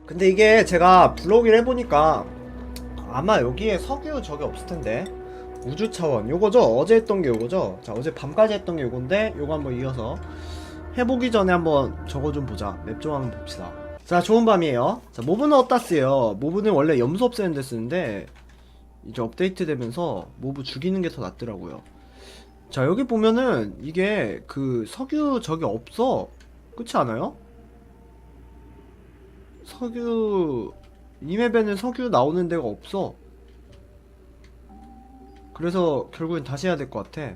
근데 이게 제가 블로그를 해보니까 아마 여기에 석유 저게 없을텐데. 우주차원 요거죠? 어제 했던 게 요거죠? 자, 어제 밤까지 했던 게 요건데 요거 한번 이어서 해보기 전에 한번 저거 좀 보자. 맵 좀 한번 봅시다. 자, 좋은 밤이에요. 자, 모브는 어디다 쓰요? 모브는 원래 염소 없애는 데 쓰는데 이제 업데이트 되면서 모브 죽이는 게 더 낫더라고요. 자, 여기 보면은 이게 그 석유 저게 없어. 그렇지 않아요? 석유 이 맵에는 석유 나오는 데가 없어. 그래서 결국엔 다시 해야 될 것 같아.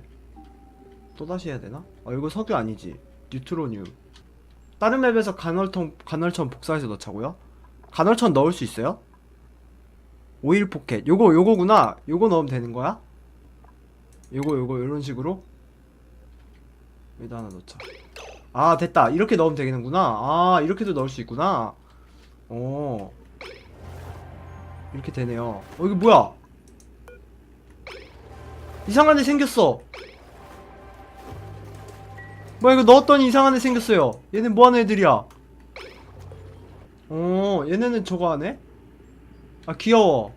또 다시 해야 되나? 아, 이거 석유 아니지. 뉴트로늄. 다른 맵에서 간헐천 복사해서 넣자고요? 간헐천 넣을 수 있어요? 오일 포켓. 요거구나. 요거 넣으면 되는 거야? 요거 이런 식으로 여기다 하나 넣자. 아, 됐다. 이렇게 넣으면 되겠는구나. 아, 이렇게도 넣을 수 있구나. 어, 이렇게 되네요. 이거 뭐야? 이상한 애 생겼어. 뭐야, 이거 넣었더니 이상한 애 생겼어요. 얘는 뭐하는 애들이야? 얘네는 저거 하네? 아, 귀여워.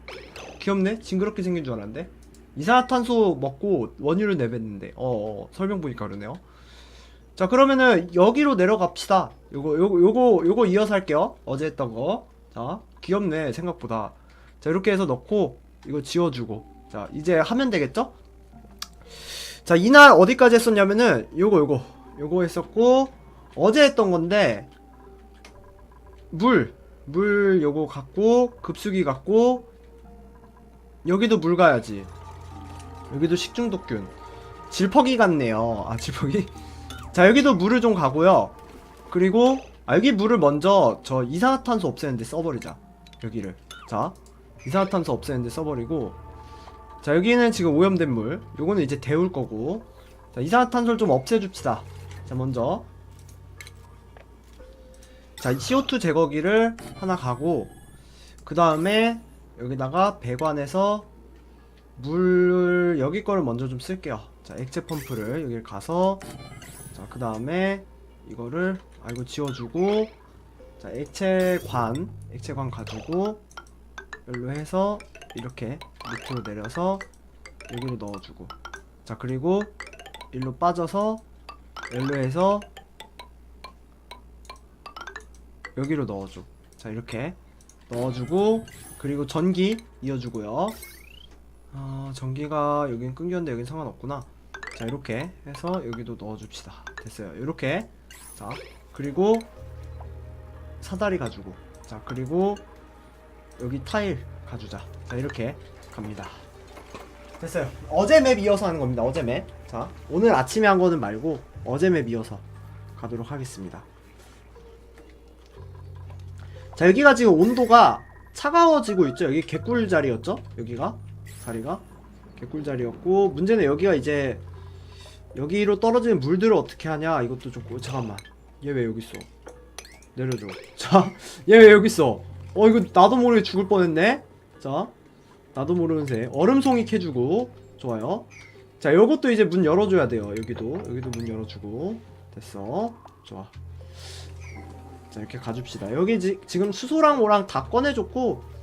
귀엽네? 징그럽게 생긴 줄 알았는데? 이산화탄소 먹고 원유를 내뱉는데. 설명 보니까 그러네요. 자, 그러면은 여기로 내려갑시다. 요거 이어서 할게요. 어제 했던 거. 자, 귀엽네, 생각보다. 자, 이렇게 해서 넣고 이거 지워주고. 자, 이제 하면 되겠죠? 자, 이날 어디까지 했었냐면은 요거 했었고, 어제 했던 건데 물 요거 갖고, 급수기 갖고, 여기도 물 가야지. 여기도 식중독균. 질퍽이 같네요. 아, 질퍽이? 자, 여기도 물을 좀 가고요. 그리고 여기 물을 먼저 저 이산화탄소 없애는데 써버리자. 여기를. 자, 이산화탄소 없애는데 써버리고, 자, 여기는 지금 오염된 물. 요거는 이제 데울 거고. 자, 이산화탄소를 좀 없애줍시다. 자, 먼저 자, CO2 제거기를 하나 가고, 그 다음에 여기다가 배관에서 물 여기 거를 먼저 좀 쓸게요. 자, 액체 펌프를 여기 가서, 자, 그 다음에 이거를 이거 지워주고, 자, 액체관 가지고 여기로 해서 이렇게 밑으로 내려서 여기로 넣어주고, 자, 그리고 일로 빠져서 여기로 해서 여기로 넣어줘. 자, 이렇게 넣어주고, 그리고 전기 이어주고요. 전기가 여긴 끊겼는데 여긴 상관없구나. 자, 이렇게 해서 여기도 넣어줍시다. 됐어요. 이렇게. 자, 그리고 사다리 가지고, 자, 그리고 여기 타일 가주자. 자, 이렇게 갑니다. 됐어요. 어제 맵 이어서 하는 겁니다. 어제 맵. 자, 오늘 아침에 한 거는 말고 어제 맵 이어서 가도록 하겠습니다. 자, 여기가 지금 온도가 차가워지고 있죠. 여기 개꿀 자리였죠. 여기가 자리가 개꿀 자리였고, 문제는 여기가 이제 여기로 떨어지는 물들을 어떻게 하냐. 이것도 좀 잠깐만, 얘 왜 여기 있어? 내려줘. 자, 얘 왜 여기 있어? 이거 나도 모르게 죽을 뻔했네. 자, 나도 모르는 새 얼음송이 캐주고. 좋아요. 자, 요것도 이제 문 열어줘야 돼요. 여기도 문 열어주고. 됐어. 좋아. 자, 이렇게 가줍시다. 여기 지금 수소랑 뭐랑 다 꺼내줬고,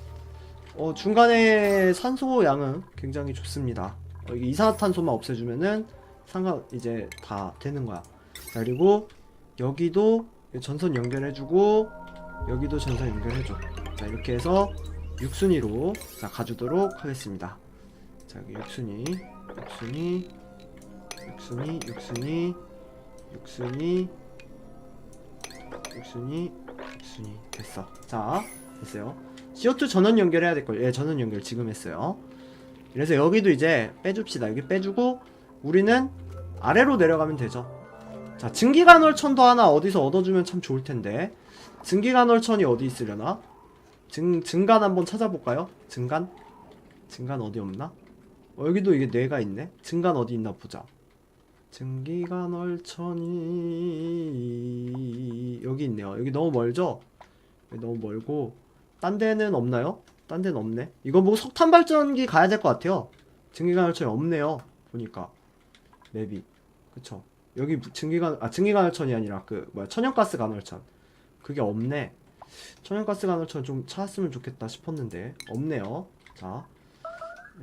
중간에 산소 양은 굉장히 좋습니다. 이게 이산화탄소만 없애주면은 이제 다 되는 거야. 자, 그리고 여기도 전선 연결해주고, 여기도 전선 연결해줘. 자, 이렇게 해서 6순위로 자 가주도록 하겠습니다. 자, 여기 6순위 됐어. 자, 됐어요. CO2 전원 연결해야 될걸. 예, 전원 연결 지금 했어요. 그래서 여기도 이제 빼줍시다. 여기 빼주고 우리는 아래로 내려가면 되죠. 자, 증기간헐천도 하나 어디서 얻어주면 참 좋을텐데. 증기간헐천이 어디 있으려나? 증간 한번 찾아볼까요? 증간 어디 없나? 여기도 이게 뇌가 있네. 증간 어디 있나 보자. 증기간헐천이 여기 있네요. 여기 너무 멀죠? 여기 너무 멀고, 딴 데는 없나요? 딴 데는 없네. 이거 뭐 석탄 발전기 가야 될 것 같아요. 증기간헐천이 없네요. 보니까 맵이. 그쵸? 여기 증기간헐천이 아니라 그 뭐야, 천연가스 간헐천. 그게 없네. 천연가스 간헐천 좀 찾았으면 좋겠다 싶었는데 없네요. 자,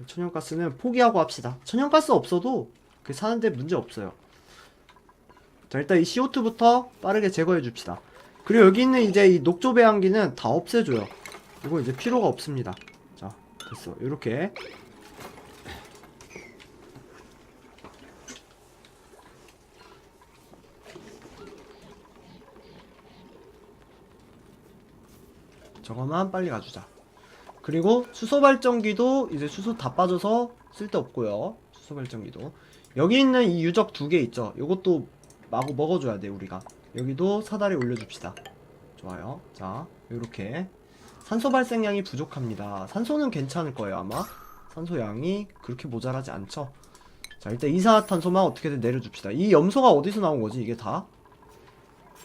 천연가스는 포기하고 합시다. 천연가스 없어도 그 사는데 문제 없어요. 자, 일단 이 CO2부터 빠르게 제거해 줍시다. 그리고 여기 있는 이제 이 녹조 배양기는 다 없애줘요. 이거 이제 필요가 없습니다. 자, 됐어. 요렇게. 저거만 빨리 가주자. 그리고 수소 발전기도 이제 수소 다 빠져서 쓸데없고요. 수소 발전기도. 여기 있는 이 유적 두 개 있죠. 요것도 마구 먹어줘야 돼 우리가. 여기도 사다리 올려줍시다. 좋아요. 자, 요렇게. 산소 발생량이 부족합니다. 산소는 괜찮을 거예요 아마. 산소 양이 그렇게 모자라지 않죠. 자, 일단 이산화탄소만 어떻게든 내려줍시다. 이 염소가 어디서 나온 거지 이게 다?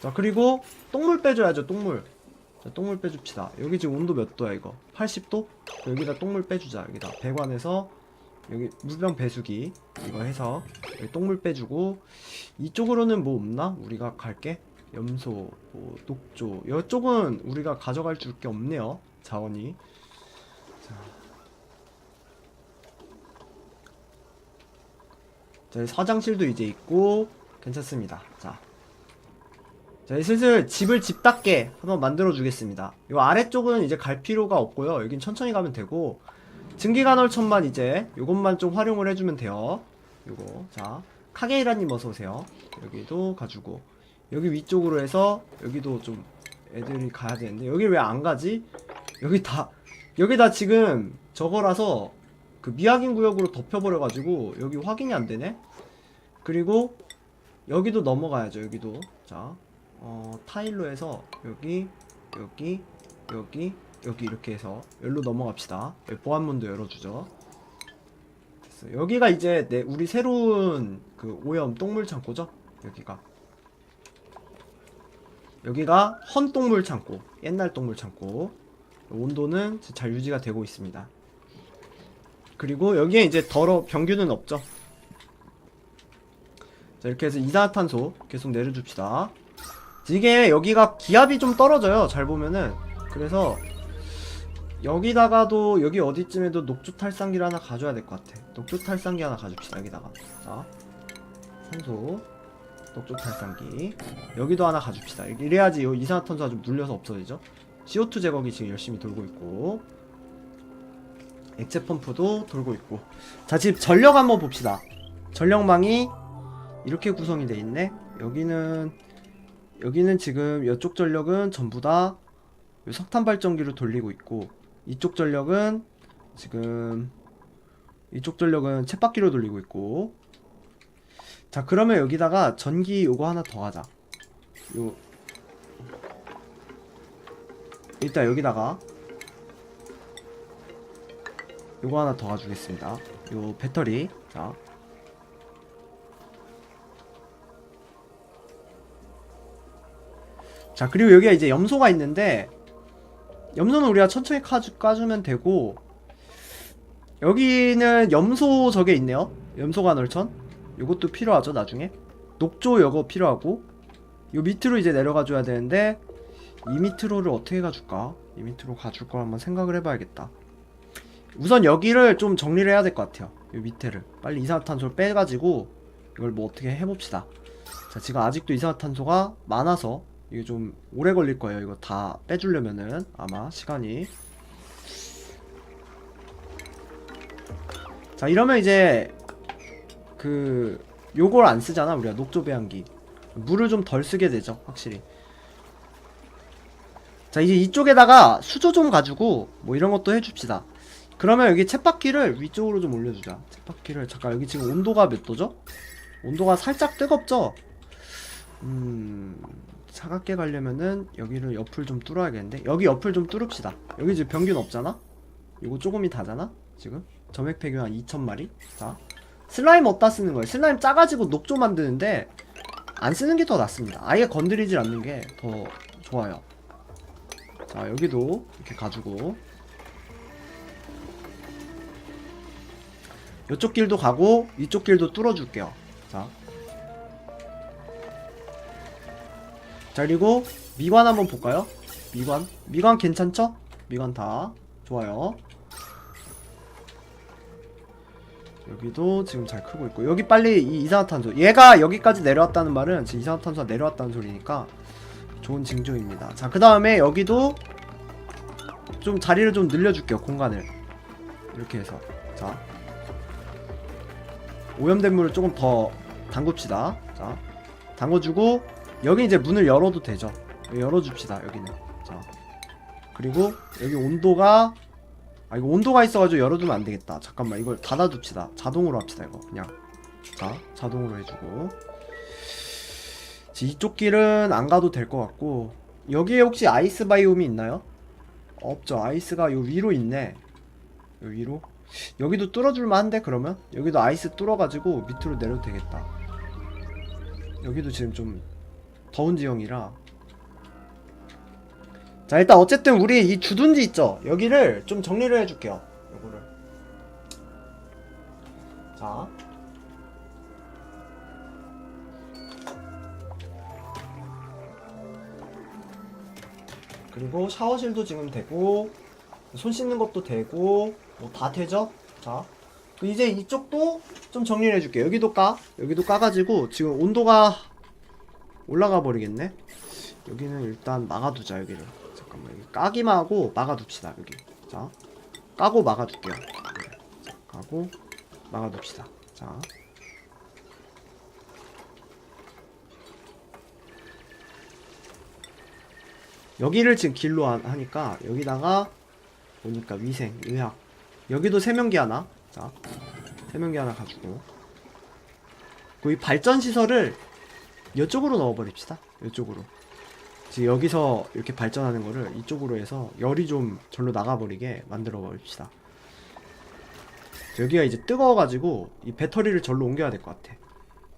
자, 그리고 똥물 빼줘야죠. 똥물. 자, 똥물 빼줍시다. 여기 지금 온도 몇 도야 이거? 80도? 여기다 똥물 빼주자. 여기다 배관에서 여기 물병 배수기 이거 해서 여기 똥물 빼주고. 이쪽으로는 뭐 없나? 우리가 갈게. 염소, 뭐 녹조. 이쪽은 우리가 가져갈 줄 게 없네요. 자원이. 자, 화장실도 이제 있고 괜찮습니다. 자, 슬슬 집을 집답게 한번 만들어 주겠습니다. 요 아래쪽은 이제 갈 필요가 없고요. 여긴 천천히 가면 되고, 증기간헐천만 이제 요것만 좀 활용을 해주면 돼요. 요거. 자, 카게이라님 어서오세요. 여기도 가주고, 여기 위쪽으로 해서 여기도 좀 애들이 가야 되는데 여기 왜 안 가지? 여기 다 지금 저거라서 그 미확인 구역으로 덮여버려가지고 여기 확인이 안 되네. 그리고 여기도 넘어가야죠. 여기도. 자, 타일로 해서 여기 이렇게 해서 여기로 넘어갑시다. 여기 보안문도 열어주죠. 됐어. 여기가 이제 우리 새로운 그 오염 똥물 창고죠. 여기가 헌 똥물 창고, 옛날 똥물 창고. 온도는 잘 유지가 되고 있습니다. 그리고 여기에 이제 병균은 없죠. 자, 이렇게 해서 이산화탄소 계속 내려줍시다. 이게 여기가 기압이 좀 떨어져요. 잘 보면은. 그래서 여기다가도 여기 어디쯤에도 녹조 탈상기를 하나 가져야 될 것 같아. 녹조 탈상기 하나 가줍시다. 여기다가. 자, 산소 녹조 탈상기 여기도 하나 가줍시다. 이래야지 요 이산화탄소가 좀 눌려서 없어지죠. CO2 제거기 지금 열심히 돌고 있고, 액체 펌프도 돌고 있고. 자, 지금 전력 한번 봅시다. 전력망이 이렇게 구성이 돼 있네. 여기는 지금 이쪽 전력은 전부 다 석탄 발전기로 돌리고 있고, 이쪽 전력은 쳇바퀴로 돌리고 있고. 자, 그러면 여기다가 전기 요거 하나 더 하자. 일단 여기다가 요거 하나 더 가주겠습니다. 요 배터리. 자, 그리고 여기가 이제 염소가 있는데, 염소는 우리가 천천히 까주면 되고, 여기는 염소 저게 있네요. 염소간헐천. 요것도 필요하죠 나중에. 녹조 요거 필요하고. 요 밑으로 이제 내려가줘야 되는데, 이 밑으로를 어떻게 가줄까? 이 밑으로 가줄 걸 한번 생각을 해봐야겠다. 우선 여기를 좀 정리를 해야 될 것 같아요. 요 밑에를 빨리 이산화탄소를 빼가지고 이걸 뭐 어떻게 해봅시다. 자, 지금 아직도 이산화탄소가 많아서 이게 좀 오래 걸릴 거예요. 이거 다 빼주려면은 아마 시간이. 자, 이러면 이제 요걸 안 쓰잖아 우리가. 녹조 배양기. 물을 좀 덜 쓰게 되죠 확실히. 자, 이제 이쪽에다가 수조 좀 가지고 뭐 이런 것도 해줍시다. 그러면 여기 쳇바퀴를 위쪽으로 좀 올려주자. 쳇바퀴를 잠깐. 여기 지금 온도가 몇 도죠? 온도가 살짝 뜨겁죠? 차갑게 가려면은 여기를 옆을 좀 뚫어야겠는데, 여기 옆을 좀 뚫읍시다. 여기 지금 병균 없잖아? 이거 조금이 다잖아? 지금 점액 폐균 한 2000마리. 자, 슬라임 어디다 쓰는 거예요? 슬라임 짜가지고 녹조 만드는데 안 쓰는 게 더 낫습니다. 아예 건드리질 않는 게 더 좋아요. 자, 여기도 이렇게 가지고 이쪽 길도 가고 이쪽 길도 뚫어줄게요. 자, 그리고 미관 한번 볼까요? 미관 괜찮죠? 미관 다 좋아요. 여기도 지금 잘 크고 있고, 여기 빨리 이 이산화탄소, 얘가 여기까지 내려왔다는 말은 지금 이산화탄소가 내려왔다는 소리니까 좋은 징조입니다. 자, 그 다음에 여기도 좀 자리를 좀 늘려줄게요. 공간을 이렇게 해서, 자, 오염된 물을 조금 더 담굽시다. 자, 담궈주고, 여기 이제 문을 열어도 되죠. 열어줍시다. 여기는. 자, 그리고 여기 온도가, 아, 이거 온도가 있어가지고 열어두면 안되겠다. 잠깐만, 이걸 닫아둡시다. 자동으로 합시다. 이거 그냥. 자, 자동으로 해주고, 이쪽 길은 안 가도 될 것 같고, 여기에 혹시 아이스 바이옴이 있나요? 없죠. 아이스가 요 위로 있네. 요 위로. 여기도 뚫어줄만 한데, 그러면? 여기도 아이스 뚫어가지고 밑으로 내려도 되겠다. 여기도 지금 좀 더운 지형이라. 자, 일단 어쨌든 우리 이 주둔지 있죠? 여기를 좀 정리를 해줄게요. 요거를. 자, 그리고 샤워실도 지금 되고, 손 씻는 것도 되고, 뭐 다 되죠? 자, 이제 이쪽도 좀 정리를 해줄게. 여기도 까가지고 지금 온도가 올라가 버리겠네. 여기는 일단 막아두자. 여기를 잠깐만, 여기 까기만 하고 막아둡시다. 여기. 자, 까고 막아둘게요. 자, 까고 막아둡시다. 자, 여기를 지금 길로 하니까 여기다가 보니까 위생, 의학, 여기도 세면기 하나. 자, 세면기 하나 가지고, 그 이 발전시설을 이쪽으로 넣어버립시다. 이쪽으로. 지금 여기서 이렇게 발전하는 거를 이쪽으로 해서 열이 좀 절로 나가버리게 만들어 버립시다. 여기가 이제 뜨거워가지고 이 배터리를 절로 옮겨야 될 것 같아.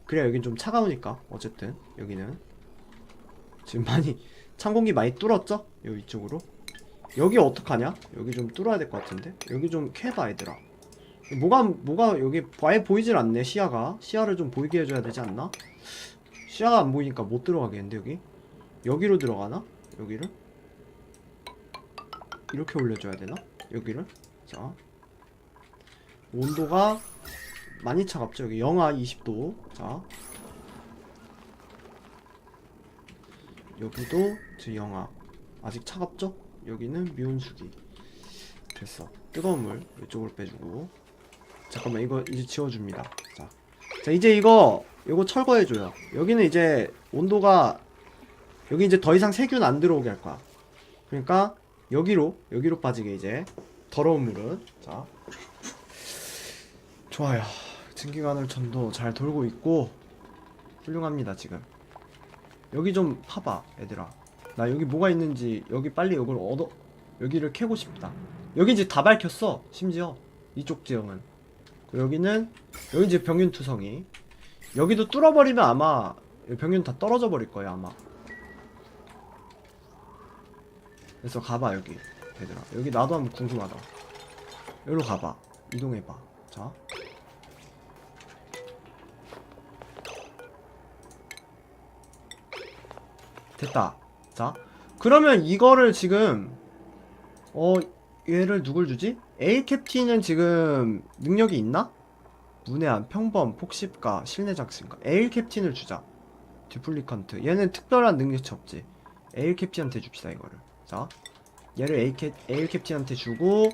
그래야 여긴 좀 차가우니까. 어쨌든 여기는 지금 많이 찬 공기 많이 뚫었죠? 여기 이쪽으로. 여기 어떡하냐? 여기 좀 뚫어야 될 것 같은데? 여기 좀 캐봐, 얘들아. 뭐가 여기 아예 보이질 않네. 시야를 좀 보이게 해줘야 되지 않나? 시야가 안 보이니까 못 들어가겠는데. 여기로 들어가나? 여기를 이렇게 올려줘야 되나? 여기를. 자, 온도가 많이 차갑죠. 여기 영하 20도. 자, 여기도 지금 영하, 아직 차갑죠? 여기는 미온수기. 됐어. 뜨거운 물 이쪽으로 빼주고, 잠깐만, 이거 이제 지워줍니다. 자, 이제 요거 철거해줘요. 여기는 이제 온도가, 여기 이제 더 이상 세균 안 들어오게 할 거야. 그러니까 여기로 빠지게, 이제 더러운 물은. 자, 좋아요. 증기관울천도 잘 돌고 있고 훌륭합니다. 지금 여기 좀 파봐, 얘들아. 나 여기 뭐가 있는지, 여기 빨리 이걸 여기를 캐고 싶다. 여기 이제 다 밝혔어. 심지어 이쪽 지형은. 여기 이제 병균투성이. 여기도 뚫어버리면 아마 병균 다 떨어져 버릴 거야, 아마. 그래서 가봐, 여기 얘들아. 여기 나도 한번 궁금하다. 여기로 가봐. 이동해봐. 자, 됐다. 자, 그러면 이거를 지금 얘를 누굴 주지? 에일 캡틴은 지금 능력이 있나? 문해안, 평범, 폭십가, 실내 작신가. 에일 캡틴을 주자. 듀플리컨트. 얘는 특별한 능력치 없지. 에일 캡틴한테 줍시다, 이거를. 자, 얘를 에일 캡틴한테 주고,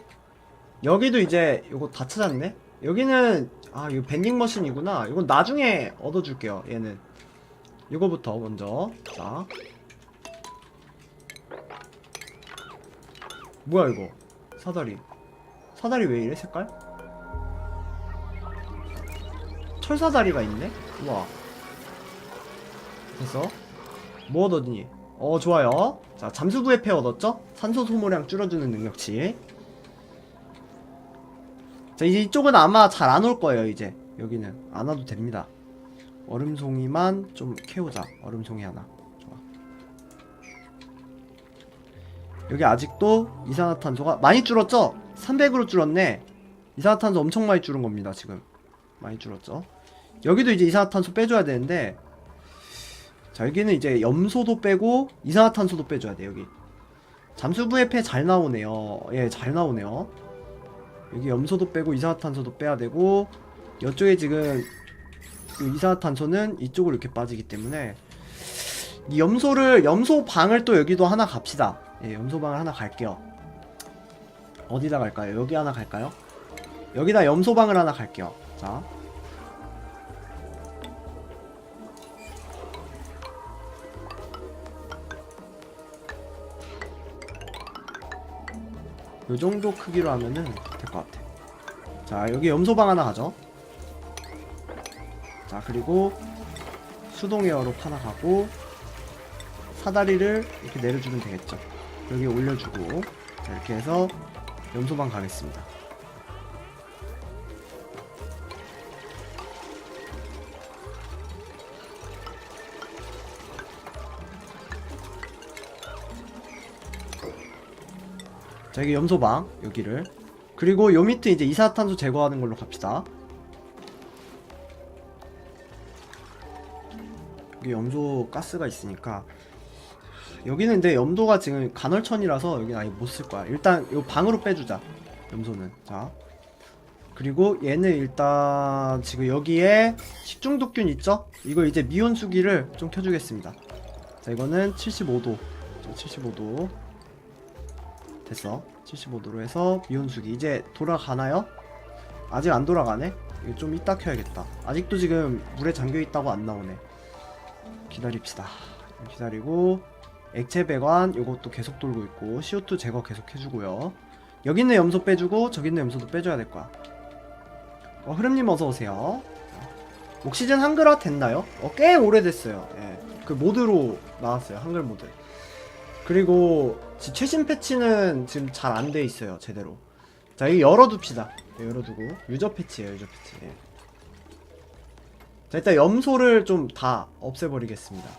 여기도 이제 요거 다 찾았네? 여기는, 아, 이거 밴딩 머신이구나. 이건 나중에 얻어줄게요, 얘는. 이거부터 먼저. 자, 뭐야 이거? 사다리 왜 이래, 색깔? 철사다리가 있네? 우와. 됐어. 뭐 얻었니? 좋아요. 자, 잠수부의 폐 얻었죠? 산소 소모량 줄여주는 능력치. 자, 이제 이쪽은 아마 잘 안 올 거예요. 이제 여기는 안 와도 됩니다. 얼음송이만 좀 캐오자. 얼음송이 하나. 좋아. 여기 아직도 이산화탄소가 많이 줄었죠? 300으로 줄었네. 이산화탄소 엄청 많이 줄은 겁니다. 지금 많이 줄었죠? 여기도 이제 이산화탄소 빼줘야 되는데, 자, 여기는 이제 염소도 빼고 이산화탄소도 빼줘야 돼. 여기 잠수부의 패 잘 나오네요. 예, 잘 나오네요. 여기 염소도 빼고 이산화탄소도 빼야 되고, 이쪽에 지금 이 이산화탄소는 이쪽으로 이렇게 빠지기 때문에 이 염소방을 또 여기도 하나 갑시다. 예, 염소방을 하나 갈게요. 어디다 갈까요? 여기 하나 갈까요? 여기다 염소방을 하나 갈게요. 자, 요정도 크기로 하면은 될 것 같아. 자, 여기 염소방 하나 가죠. 자, 그리고 수동 에어로 하나 가고, 사다리를 이렇게 내려주면 되겠죠. 여기 올려주고, 자, 이렇게 해서 염소방 가겠습니다. 자, 여기 염소방 여기를, 그리고 요 밑에 이제 이산화탄소 제거하는 걸로 갑시다. 여기 염소 가스가 있으니까, 여기는 근데 염도가 지금 간헐천이라서 여기는 아예 못 쓸 거야. 일단 요 방으로 빼주자, 염소는. 자, 그리고 얘는 일단 지금 여기에 식중독균 있죠? 이거 이제 미온수기를 좀 켜주겠습니다. 자, 이거는 75도 75도 됐어. 75도로 해서 미온수기 이제 돌아가나요? 아직 안 돌아가네? 이거 좀 이따 켜야겠다. 아직도 지금 물에 잠겨있다고 안 나오네. 기다립시다. 기다리고, 액체 배관 요것도 계속 돌고 있고, CO2 제거 계속 해주고요. 여기 있는 염소 빼주고 저기 있는 염소도 빼줘야 될 거야. 흐름님 어서오세요. 옥시즌 한글화 됐나요? 꽤 오래됐어요. 예, 그 모드로 나왔어요. 한글 모드. 그리고 최신 패치는 지금 잘 안 돼 있어요, 제대로. 자, 이거 열어둡시다. 네, 열어두고. 유저 패치예요, 유저 패치. 예. 자, 일단 염소를 좀 다 없애버리겠습니다.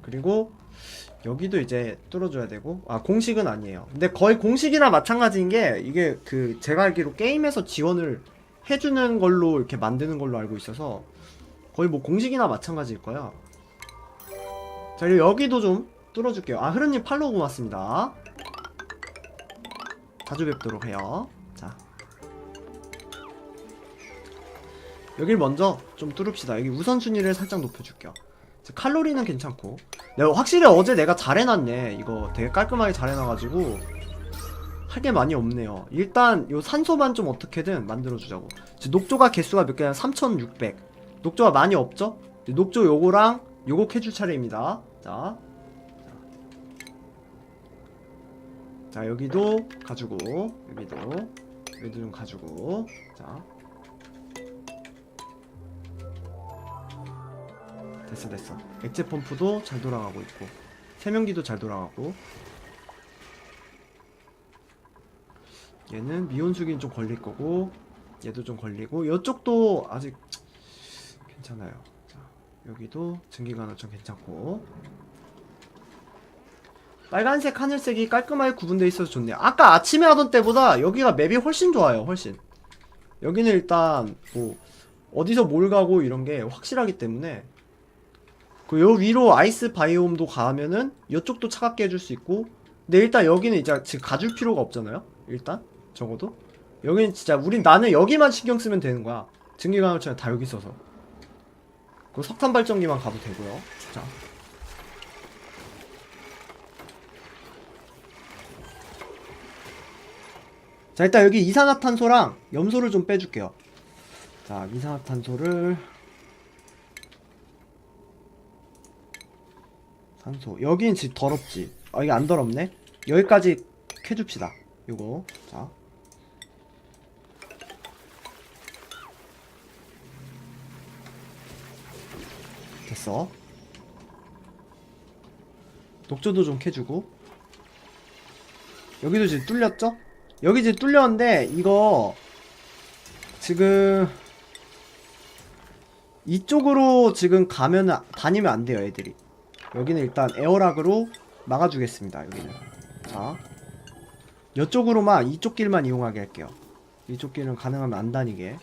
그리고 여기도 이제 뚫어줘야 되고, 공식은 아니에요. 근데 거의 공식이나 마찬가지인 게, 이게 그 제가 알기로 게임에서 지원을 해주는 걸로 이렇게 만드는 걸로 알고 있어서 거의 뭐 공식이나 마찬가지일 거야. 자, 그리고 여기도 좀 뚫어줄게요. 흐르님 팔로우 고맙습니다. 자주 뵙도록 해요. 자, 여길 먼저 좀 뚫읍시다. 여기 우선순위를 살짝 높여줄게요. 칼로리는 괜찮고, 확실히 어제 내가 잘 해놨네. 이거 되게 깔끔하게 잘 해놔가지고 할 게 많이 없네요. 일단 요 산소만 좀 어떻게든 만들어주자고. 녹조가 개수가 몇 개냐? 3600. 녹조가 많이 없죠? 녹조 요거랑 요거 캐줄 차례입니다. 자, 자, 여기도 가지고, 여기도 좀 가지고. 자, 됐어. 액체 펌프도 잘 돌아가고 있고, 세면기도 잘 돌아가고. 얘는 미온수기는 좀 걸릴 거고, 얘도 좀 걸리고, 이쪽도 아직 괜찮아요. 자, 여기도 증기관은 좀 괜찮고. 빨간색, 하늘색이 깔끔하게 구분되어 있어서 좋네요. 아까 아침에 하던 때보다 여기가 맵이 훨씬 좋아요. 훨씬. 여기는 일단 뭐 어디서 뭘 가고 이런 게 확실하기 때문에, 그 요 위로 아이스 바이옴도 가면은 이쪽도 차갑게 해줄 수 있고. 근데 일단 여기는 이제 지금 가줄 필요가 없잖아요. 일단 적어도 여기는 진짜 나는 여기만 신경 쓰면 되는 거야. 증기광을처럼 다 여기 있어서. 그 석탄 발전기만 가도 되고요. 자, 자, 일단 여기 이산화탄소랑 염소를 좀 빼줄게요. 자, 이산화탄소를, 산소. 여긴 지금 더럽지. 이게 안 더럽네. 여기까지 캐줍시다. 요거. 자, 됐어. 녹조도 좀 캐주고. 여기도 지금 뚫렸죠? 여기 지금 뚫렸는데, 이거 지금 이쪽으로 지금 다니면 안 돼요, 애들이. 여기는 일단 에어락으로 막아주겠습니다. 여기는. 자, 이쪽으로만, 이쪽 길만 이용하게 할게요. 이쪽 길은 가능하면 안 다니게.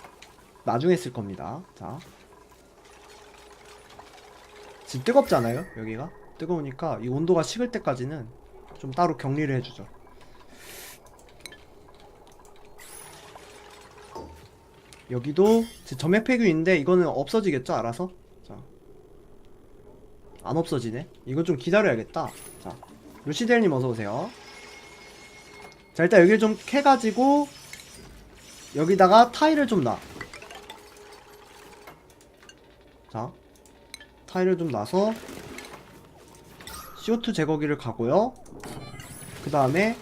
나중에 쓸 겁니다. 자, 지금 뜨겁잖아요, 여기가. 뜨거우니까 이 온도가 식을 때까지는 좀 따로 격리를 해주죠. 여기도 점액 폐균인데 이거는 없어지겠죠, 알아서? 자, 안 없어지네. 이거 좀 기다려야겠다. 자, 루시델님 어서오세요. 자, 일단 여기를 좀 캐가지고 여기다가 타일을 좀 놔. 자, 타일을 좀 놔서 CO2 제거기를 가고요. 그 다음에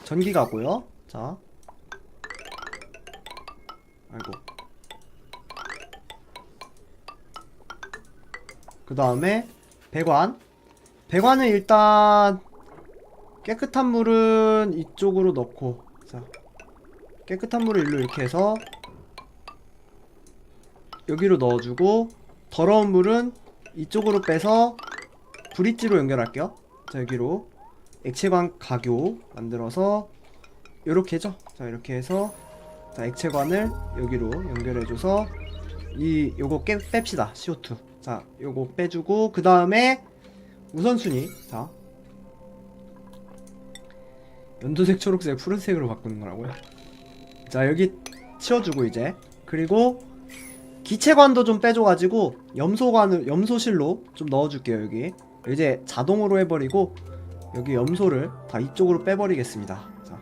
전기 가고요. 자, 아이고. 그 다음에 배관은 일단 깨끗한 물은 이쪽으로 넣고, 자, 깨끗한 물을 일로 이렇게 해서 여기로 넣어주고, 더러운 물은 이쪽으로 빼서 브릿지로 연결할게요. 자, 여기로 액체관 가교 만들어서 요렇게 해죠. 자, 이렇게 해서, 자, 액체관을 여기로 연결해줘서 요거 뺍시다. CO2. 자, 요거 빼주고, 그 다음에 우선순위. 자, 연두색, 초록색, 푸른색으로 바꾸는 거라고요. 자, 여기 치워주고 이제, 그리고 기체관도 좀 빼줘가지고 염소실로 좀 넣어줄게요. 여기 이제 자동으로 해버리고 여기 염소를 다 이쪽으로 빼버리겠습니다. 자,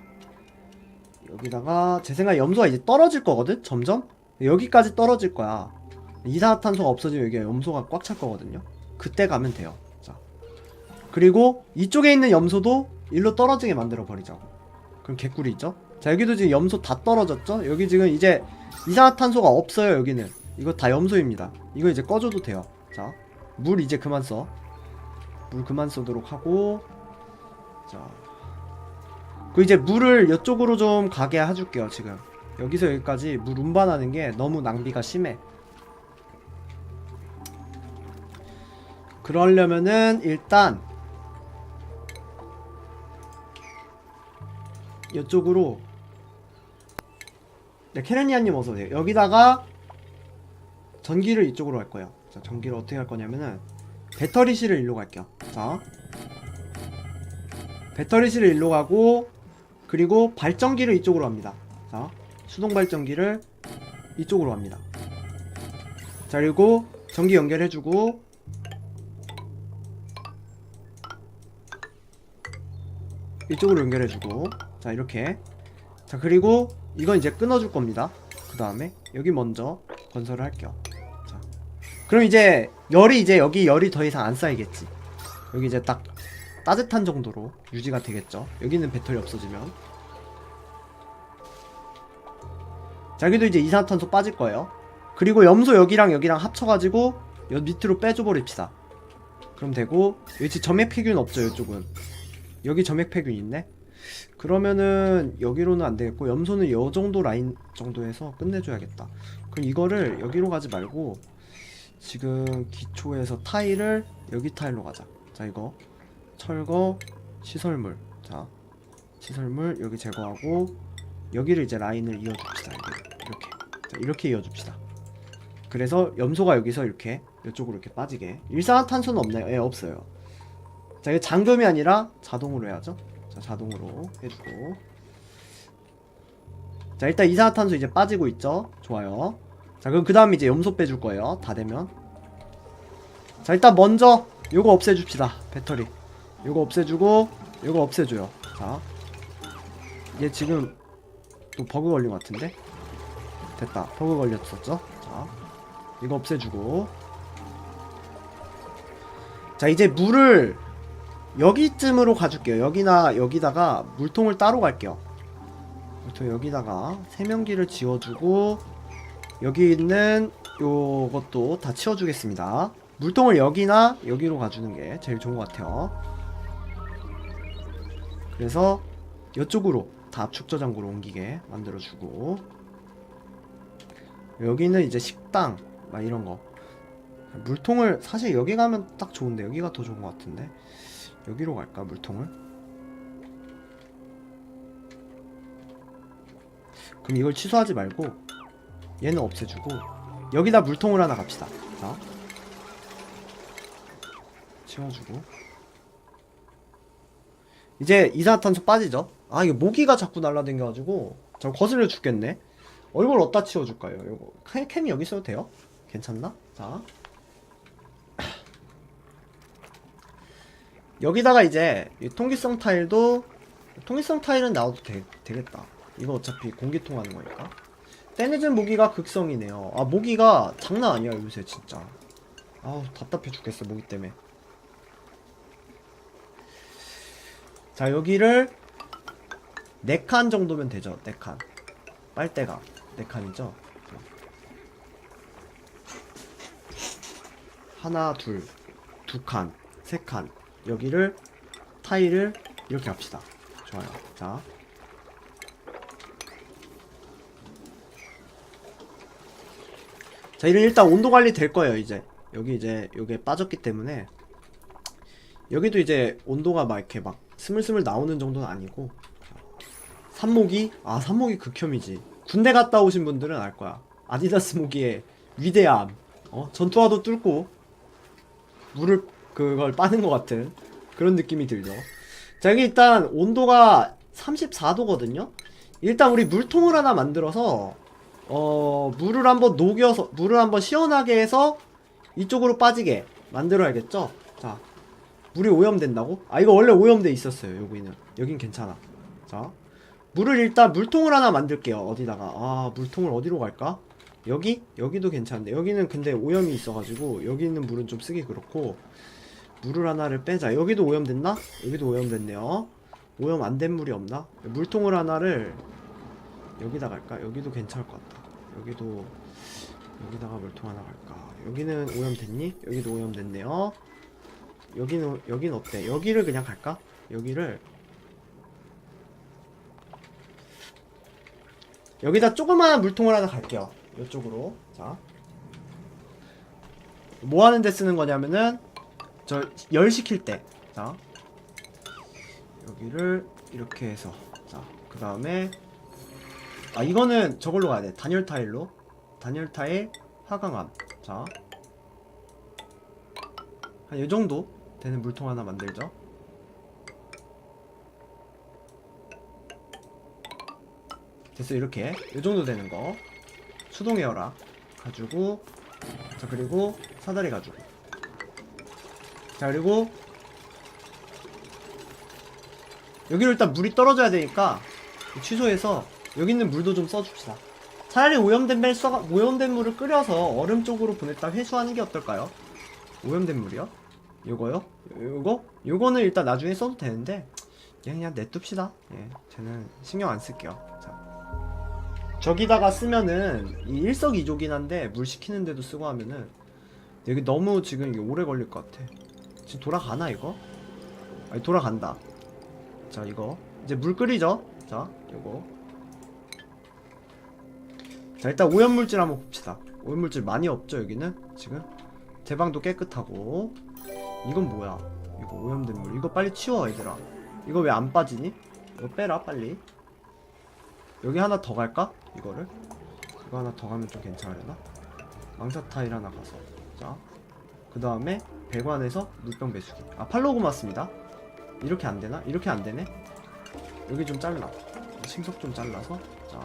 여기다가 제 생각에 염소가 이제 떨어질 거거든. 점점 여기까지 떨어질 거야. 이산화탄소가 없어지면 여기 염소가 꽉 찰 거거든요. 그때 가면 돼요. 자, 그리고 이쪽에 있는 염소도 일로 떨어지게 만들어 버리자고. 그럼 개꿀이 있죠. 자, 여기도 지금 염소 다 떨어졌죠. 여기 지금 이제 이산화탄소가 없어요. 여기는 이거 다 염소입니다. 이거 이제 꺼줘도 돼요. 자, 물 이제 그만 써. 물 그만 쏘도록 하고, 자, 그 이제 물을 이쪽으로 좀 가게 해줄게요. 지금 여기서 여기까지 물 운반하는 게 너무 낭비가 심해. 그러려면은 일단 이쪽으로, 네, 케레니아님 어서오세요. 여기다가 전기를 이쪽으로 할 거예요. 자, 전기를 어떻게 할 거냐면은 배터리실을 일로 갈게요. 자, 배터리실을 일로 가고, 그리고 발전기를 이쪽으로 합니다. 자, 수동 발전기를 이쪽으로 합니다. 자, 그리고 전기 연결해주고, 이쪽으로 연결해주고, 자, 이렇게. 자, 그리고 이건 이제 끊어줄 겁니다. 그 다음에 여기 먼저 건설을 할게요. 자, 그럼 이제 여기 열이 더 이상 안 쌓이겠지. 여기 이제 딱 따뜻한 정도로 유지가 되겠죠. 여기는 배터리 없어지면. 자, 여기도 이제 이산화탄소 빠질 거예요. 그리고 염소 여기랑 합쳐가지고 여기 밑으로 빼줘 버립시다. 그럼 되고, 여기 점액 폐균 없죠. 이쪽은 여기 점액 폐균 있네. 그러면은 여기로는 안 되겠고, 염소는 요 정도 라인 정도에서 끝내줘야겠다. 그럼 이거를 여기로 가지 말고 지금 기초에서 타일을 여기 타일로 가자. 자, 이거 철거 시설물. 자, 시설물 여기 제거하고 여기를 이제 라인을 이어줍시다. 이렇게. 자, 이렇게 이어줍시다. 그래서 염소가 여기서 이렇게 이쪽으로 이렇게 빠지게. 일산화탄소는 없나요? 예, 없어요. 자, 이거 잠금이 아니라 자동으로 해야죠. 자, 자동으로 해주고. 자, 일단 이산화탄소 이제 빠지고 있죠. 좋아요. 자, 그럼 그 다음 이제 염소 빼줄 거예요. 다 되면. 자, 일단 먼저 요거 없애줍시다. 배터리 요거 없애주고 요거 없애줘요. 자, 얘 지금 또 버그 걸린 것 같은데. 됐다. 버그 걸렸었죠. 자, 이거 없애주고. 자, 이제 물을 여기쯤으로 가줄게요. 여기나 여기다가 물통을 따로 갈게요. 물통 여기다가 세면기를 지워주고, 여기 있는 요것도 다 치워주겠습니다. 물통을 여기나 여기로 가주는 게 제일 좋은 것 같아요. 그래서 이쪽으로 다 압축 저장고로 옮기게 만들어주고, 여기는 이제 식당 막 이런거. 물통을 사실 여기 가면 딱 좋은데 여기가 더 좋은 것 같은데, 여기로 갈까? 물통을? 그럼 이걸 취소하지 말고 얘는 없애주고 여기다 물통을 하나 갑시다. 자, 치워주고 이제 이산화탄소 빠지죠. 아, 이게 모기가 자꾸 날라댕겨가지고 저 거슬려 죽겠네. 얼굴 어디다 치워줄까요? 이거 캠이 여기 있어도 돼요? 괜찮나? 자, 여기다가 이제 이 통기성 타일도, 통기성 타일은 나와도 되겠다. 이거 어차피 공기통 하는 거니까. 때늦은 모기가 극성이네요. 아, 모기가 장난 아니야 요새 진짜. 아우, 답답해 죽겠어 모기 때문에. 자, 여기를 4칸 정도면 되죠. 4칸. 빨대가 4칸이죠. 하나, 둘, 2칸, 3칸. 여기를 타일을 이렇게 합시다. 좋아요. 자, 자, 이런 일단 온도 관리 될 거예요. 이제 여기 이제 요게 빠졌기 때문에 여기도 이제 온도가 막 이렇게 막 스물스물 나오는 정도는 아니고. 산모기? 아, 산모기 극혐이지. 군대 갔다 오신 분들은 알 거야. 아디다스 모기의 위대함. 전투화도 뚫고 물을 그걸 빠는 것 같은 그런 느낌이 들죠. 자, 여기 일단 온도가 34도거든요. 일단 우리 물통을 하나 만들어서 물을 한번 녹여서, 물을 한번 시원하게 해서 이쪽으로 빠지게 만들어야겠죠. 자, 물이 오염된다고? 아, 이거 원래 오염돼 있었어요. 여긴 괜찮아. 자, 물을 일단 물통을 하나 만들게요. 어디다가, 아, 물통을 어디로 갈까? 여기도 괜찮은데 여기는 근데 오염이 있어가지고 여기 있는 물은 좀 쓰기 그렇고, 물을 하나를 빼자. 여기도 오염됐나? 여기도 오염됐네요. 오염 안 된 물이 없나? 물통을 하나를 여기다 갈까? 여기도 괜찮을 것 같다. 여기다가 물통 하나 갈까? 여기는 오염됐니? 여기도 오염됐네요. 여기는 어때? 여기를 그냥 갈까? 여기다 조그마한 물통을 하나 갈게요. 이쪽으로. 자, 뭐 하는 데 쓰는 거냐면은 저 열 시킬 때. 자, 여기를 이렇게 해서, 자, 그 다음에 아, 이거는 저걸로 가야 돼. 단열 타일로. 단열 타일 화강암. 자, 한 이 정도 되는 물통 하나 만들죠. 됐어. 이렇게 이 정도 되는 거 수동 에어락 가지고, 자, 그리고 사다리 가지고, 자, 그리고 여기로 일단 물이 떨어져야 되니까 취소해서 여기 있는 물도 좀 써줍시다. 차라리 오염된 물을 끓여서 얼음 쪽으로 보냈다 회수하는 게 어떨까요? 오염된 물이요? 요거요? 요거는 일단 나중에 써도 되는데 그냥 냅둡시다. 예, 쟤는 신경 안 쓸게요. 자, 저기다가 쓰면은 이 일석이조긴 한데 물 식히는데도 쓰고 하면은 여기 너무 지금 이게 오래 걸릴 것 같아. 지금 돌아가나 이거? 아니, 돌아간다. 자, 이거 이제 물 끓이죠. 자, 요거. 자, 일단 오염물질 한번 봅시다. 오염물질 많이 없죠 여기는 지금. 제방도 깨끗하고. 이건 뭐야? 이거 오염된 물. 이거 빨리 치워 얘들아. 이거 왜 안 빠지니? 이거 빼라 빨리. 여기 하나 더 갈까? 이거 하나 더 가면 좀 괜찮으려나? 망사 타일 하나 가서. 자, 그 다음에 배관에서 물병 배수기. 아, 팔로그 맞습니다. 이렇게 안 되나? 이렇게 안 되네? 여기 좀 잘라. 심석 좀 잘라서. 자,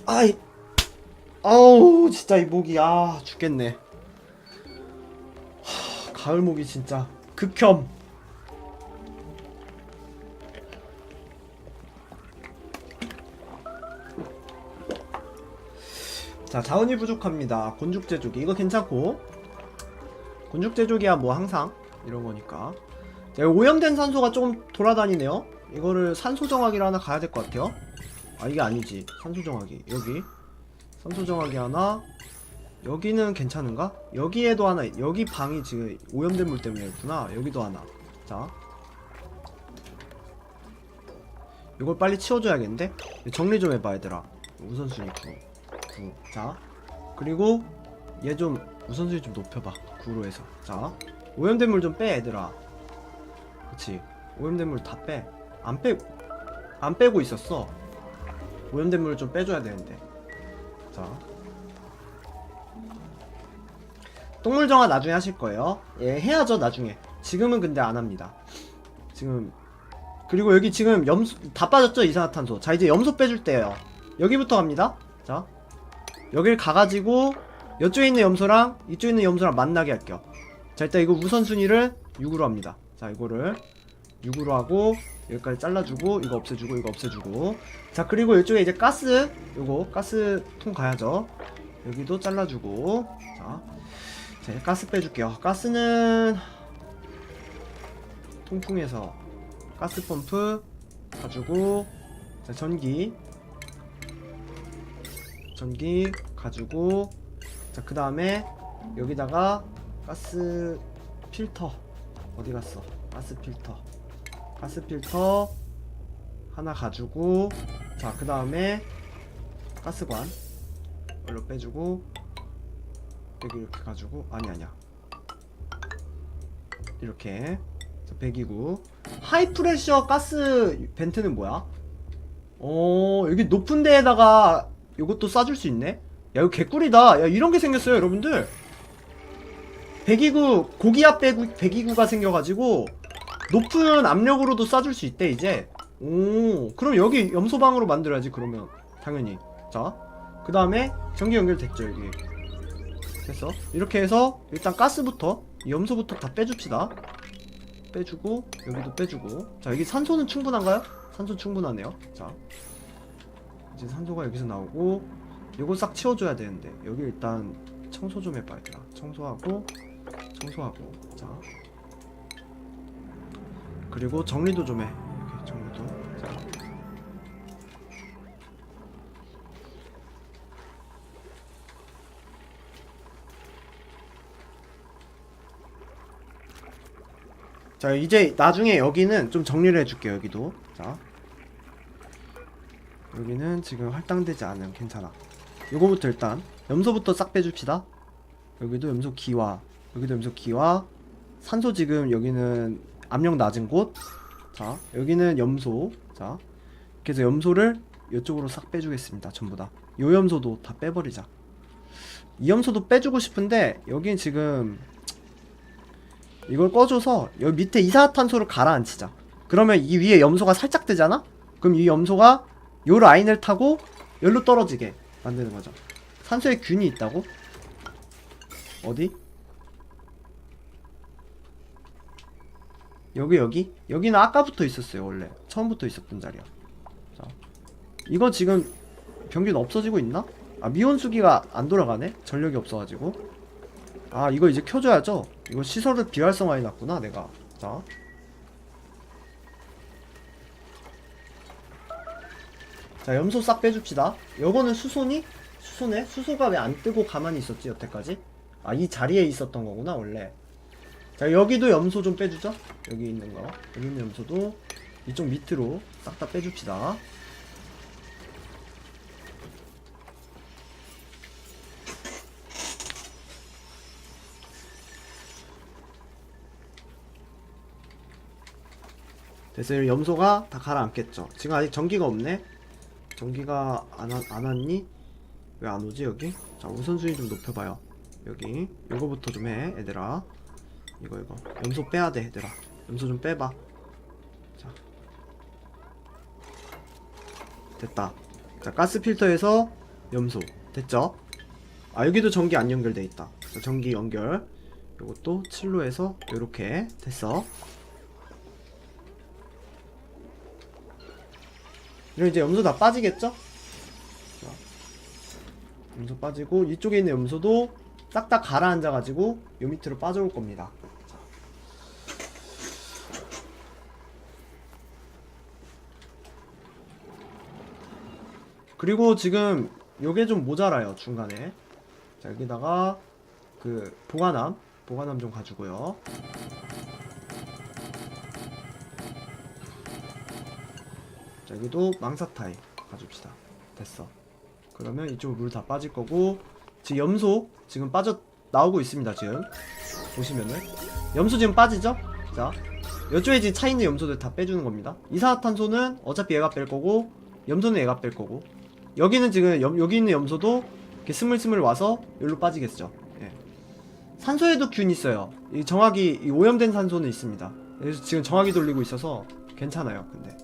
아이, 아우, 진짜 이 모기, 아, 죽겠네. 가을 모기 진짜 극혐. 자, 자원이 부족합니다. 곤죽 제조기 이거 괜찮고, 곤죽 제조기야 뭐 항상 이런 거니까. 자, 오염된 산소가 조금 돌아다니네요. 이거를 산소 정화기를 하나 가야 될 것 같아요. 아, 이게 아니지. 산소 정화기 여기 산소 정화기 하나. 여기는 괜찮은가? 여기에도 하나. 여기 방이 지금 오염된 물 때문에 있구나. 여기도 하나. 자, 이걸 빨리 치워줘야겠는데? 정리 좀 해봐 얘들아. 우선순위 9. 자, 그리고 얘 좀 우선순위 좀 높여봐. 9로 해서. 자, 오염된 물 좀 빼 얘들아. 그치, 오염된 물 다 빼. 안 빼고 있었어. 오염된 물을 좀 빼줘야 되는데. 자, 똥물 정화 나중에 하실 거예요. 예, 해야죠 나중에. 지금은 근데 안 합니다. 지금. 그리고 여기 지금 염소 다 빠졌죠, 이산화탄소. 자, 이제 염소 빼줄 때예요. 여기부터 갑니다. 자, 여길 가가지고 이쪽에 있는 염소랑 이쪽에 있는 염소랑 만나게 할게요. 자, 일단 이거 우선순위를 6으로 합니다. 자, 이거를 6으로 하고 여기까지 잘라주고 이거 없애주고 이거 없애주고. 자, 그리고 이쪽에 이제 가스, 요거 가스통 가야죠. 여기도 잘라주고. 자, 이제 가스 빼줄게요. 가스는 통풍에서 가스 펌프 가지고, 자, 전기 가지고, 자, 그 다음에 여기다가 가스 필터 어디 갔어? 가스 필터 하나 가지고, 자, 그 다음에 가스관 이걸로 빼주고, 여기 이렇게 가지고, 아니야 이렇게. 자, 129 하이프레셔 가스 벤트는 뭐야? 여기 높은 데에다가 요것도 쏴줄 수 있네? 야, 이거 개꿀이다. 야, 이런 게 생겼어요, 여러분들. 129 고기압 129가 생겨가지고 높은 압력으로도 쏴줄 수 있대, 이제. 오, 그럼 여기 염소방으로 만들어야지, 그러면. 당연히. 자, 그 다음에 전기 연결됐죠, 여기. 됐어. 이렇게 해서 일단 가스부터, 이 염소부터 다 빼줍시다. 빼주고, 여기도 빼주고. 자, 여기 산소는 충분한가요? 산소 충분하네요. 자, 이제 산소가 여기서 나오고, 요거 싹 치워줘야 되는데, 여기 일단 청소 좀 해봐, 얘들아. 청소하고. 자, 그리고 정리도 좀 해. 이렇게 정리도. 자, 이제 나중에 여기는 좀 정리를 해줄게요. 여기도. 자, 여기는 지금 할당되지 않음. 괜찮아. 요거부터 일단 염소부터 싹 빼줍시다. 여기도 염소 기화, 여기도 염소 기화. 산소 지금 여기는 압력 낮은 곳. 자, 여기는 염소. 자, 그래서 염소를 이쪽으로 싹 빼주겠습니다. 전부 다. 요 염소도 다 빼버리자. 이 염소도 빼주고 싶은데 여긴 지금 이걸 꺼줘서 여기 밑에 이산화탄소를 가라앉히자. 그러면 이 위에 염소가 살짝 뜨잖아? 그럼 이 염소가 요 라인을 타고 여기로 떨어지게 만드는 거죠. 산소에 균이 있다고? 어디? 여기는 아까부터 있었어요. 원래 처음부터 있었던 자리야. 자, 이거 지금 병균 없어지고 있나? 아, 미온수기가 안 돌아가네? 전력이 없어가지고. 아, 이거 이제 켜줘야죠. 이거 시설을 비활성화해놨구나 내가. 자, 자, 염소 싹 빼줍시다. 요거는 수소니? 수소네? 수소가 왜 안 뜨고 가만히 있었지 여태까지? 아, 이 자리에 있었던 거구나 원래. 자, 여기도 염소 좀 빼주죠. 여기 있는 거, 여기 있는 염소도 이쪽 밑으로 싹 다 빼줍시다. 됐어요. 염소가 다 가라앉겠죠. 지금 아직 전기가 없네. 전기가 안 왔니? 왜 안 오지 여기? 자, 우선순위 좀 높여봐요. 여기 요거부터 좀 해, 얘들아. 이거 염소 빼야 돼, 얘들아. 염소 좀 빼봐. 자, 됐다. 자, 가스 필터에서 염소 됐죠? 아, 여기도 전기 안 연결돼 있다. 자, 전기 연결. 요것도 7로 해서 요렇게 됐어. 이러면 이제 염소 다 빠지겠죠? 자, 염소 빠지고 이쪽에 있는 염소도 싹 다 가라앉아가지고 요 밑으로 빠져올 겁니다. 자. 그리고 지금 요게 좀 모자라요, 중간에. 자, 여기다가 그 보관함 좀 가지고요. 자, 여기도 망사타입 가줍시다. 됐어. 그러면 이쪽 물 다 빠질 거고, 지금 염소 지금 빠져 나오고 있습니다. 지금 보시면은 염소 지금 빠지죠? 자, 이쪽에 지금 차 있는 염소들 다 빼주는 겁니다. 이산화탄소는 어차피 얘가 뺄 거고, 염소는 얘가 뺄 거고, 여기는 지금 여기 있는 염소도 이렇게 스물스물 와서 여기로 빠지겠죠. 예. 산소에도 균 있어요. 이 정화기, 이 오염된 산소는 있습니다. 그래서 지금 정화기 돌리고 있어서 괜찮아요. 근데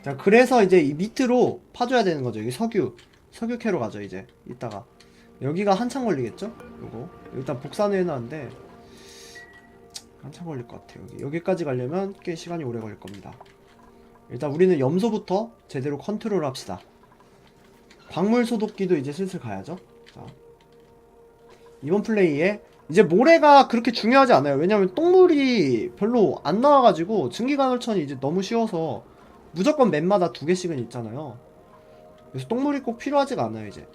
자, 그래서 이제 이 밑으로 파줘야 되는 거죠. 여기 석유 캐러 가죠. 이제 이따가 여기가 한참 걸리겠죠? 요거 일단 복사는 해놨는데 한참 걸릴 것 같아요. 여기까지 가려면 꽤 시간이 오래 걸릴 겁니다. 일단 우리는 염소부터 제대로 컨트롤 합시다. 광물 소독기도 이제 슬슬 가야죠. 자, 이번 플레이에 이제 모래가 그렇게 중요하지 않아요. 왜냐면 똥물이 별로 안 나와가지고 증기간헐천이 이제 너무 쉬워서 무조건 맵마다 2개씩은 있잖아요. 그래서 똥물이 꼭 필요하지가 않아요. 이제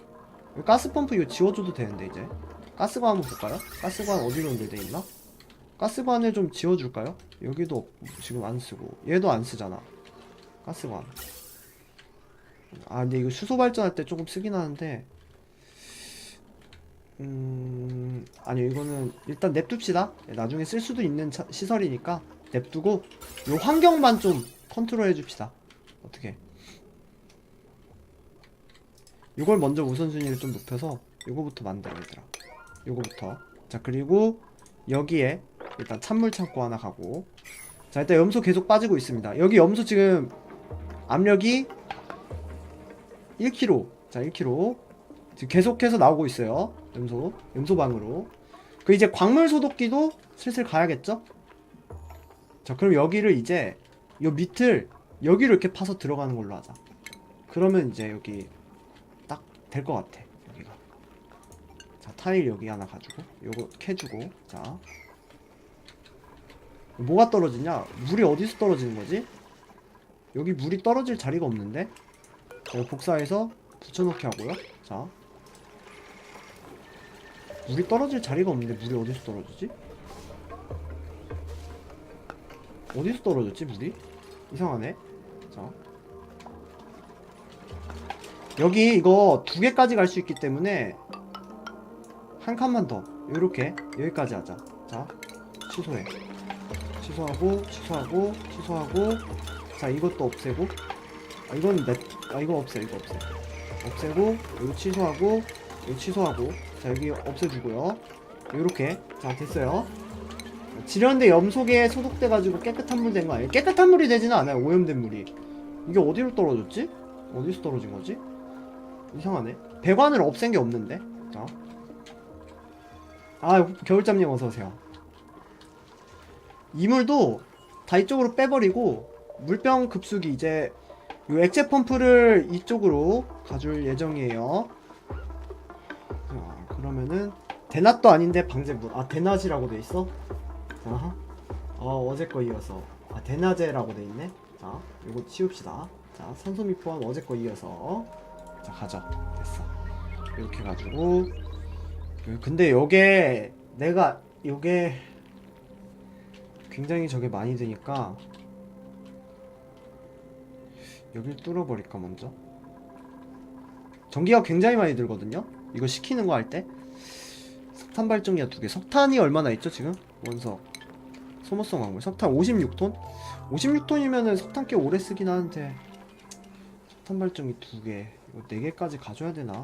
가스펌프 이거 지워줘도 되는데 이제 가스관 한번 볼까요? 가스관 어디로 연결돼 있나? 가스관을 좀 지워줄까요? 여기도 지금 안 쓰고 얘도 안 쓰잖아. 가스관. 아 근데 이거 수소 발전할 때 조금 쓰긴 하는데 아니요 이거는 일단 냅둡시다. 나중에 쓸 수도 있는 시설이니까 냅두고 요 환경만 좀 컨트롤 해줍시다. 어떻게 요걸 먼저 우선순위를 좀 높여서 요거부터 만들어 얘들아. 요거부터. 자 그리고 여기에 일단 찬물 창고 하나 가고. 자 일단 염소 계속 빠지고 있습니다. 여기 염소 지금 압력이 1kg. 자 1kg 지금 계속해서 나오고 있어요. 염소방으로. 그 이제 광물 소독기도 슬슬 가야겠죠? 자 그럼 여기를 이제 요 밑을 여기로 이렇게 파서 들어가는 걸로 하자. 그러면 이제 여기 딱 될 것 같아. 여기가. 자 타일 여기 하나 가지고 요거 캐주고. 자 뭐가 떨어지냐? 물이 어디서 떨어지는 거지? 여기 물이 떨어질 자리가 없는데? 자, 복사해서 붙여넣기 하고요. 자 물이 떨어질 자리가 없는데 물이 어디서 떨어지지? 어디서 떨어졌지 물이? 이상하네. 자 여기 이거 2개까지 갈 수 있기 때문에 한 칸만 더 요렇게 여기까지 하자. 자 취소해. 취소하고 자 이것도 없애고 이건 이거 없애. 없애고 이거 취소하고 자 여기 없애주고요. 요렇게 자 됐어요. 지련대 염소계 소독돼가지고 깨끗한 물 된 거 아니에요? 깨끗한 물이 되지는 않아요. 오염된 물이. 이게 어디로 떨어졌지? 어디서 떨어진 거지? 이상하네. 배관을 없앤 게 없는데. 자. 아 겨울잠님 어서오세요. 이물도 다 이쪽으로 빼버리고 물병 급수기 이제 요 액체 펌프를 이쪽으로 가줄 예정이에요. 그러면은 대낮도 아닌데 방제물. 아 대낮이라고 돼 있어? 자, 어제 거 이어서 대낮에라고 돼 있네. 자, 요거 치웁시다. 자, 산소미 포함 어제 거 이어서 자 가자. 됐어. 이렇게 가지고 근데 요게 굉장히 저게 많이 드니까 여길 뚫어버릴까 먼저. 전기가 굉장히 많이 들거든요. 이거 시키는 거 할 때. 석탄 발전기가 2개. 석탄이 얼마나 있죠 지금? 원석 소모성 광물 석탄 56톤? 56톤이면은 석탄 꽤 오래 쓰긴 하는데 석탄 발전기 2개 이거 4개까지 가져야 되나?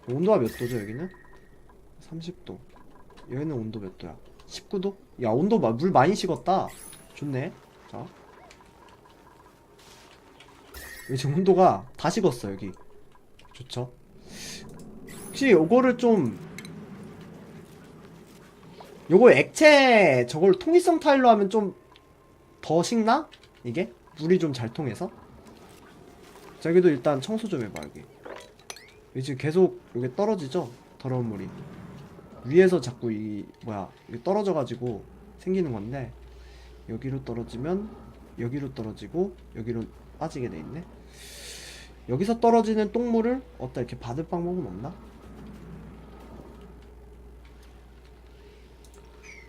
온도가 몇 도죠 여기는? 30도. 여기는 온도 몇 도야? 19도? 야 온도 물 많이 식었다. 좋네. 자 여기 지금 온도가 다 식었어 여기. 좋죠. 혹시 요거를 좀 요거 액체 저걸 통기성 타일로 하면 좀 더 식나? 이게? 물이 좀 잘 통해서? 자 여기도 일단 청소 좀 해봐. 여기 지금 계속 여기 떨어지죠? 더러운 물이 위에서 자꾸 이게 떨어져가지고 생기는 건데 여기로 떨어지면 여기로 떨어지고 여기로 빠지게 돼 있네. 여기서 떨어지는 똥물을 어디다 이렇게 받을 방법은 없나?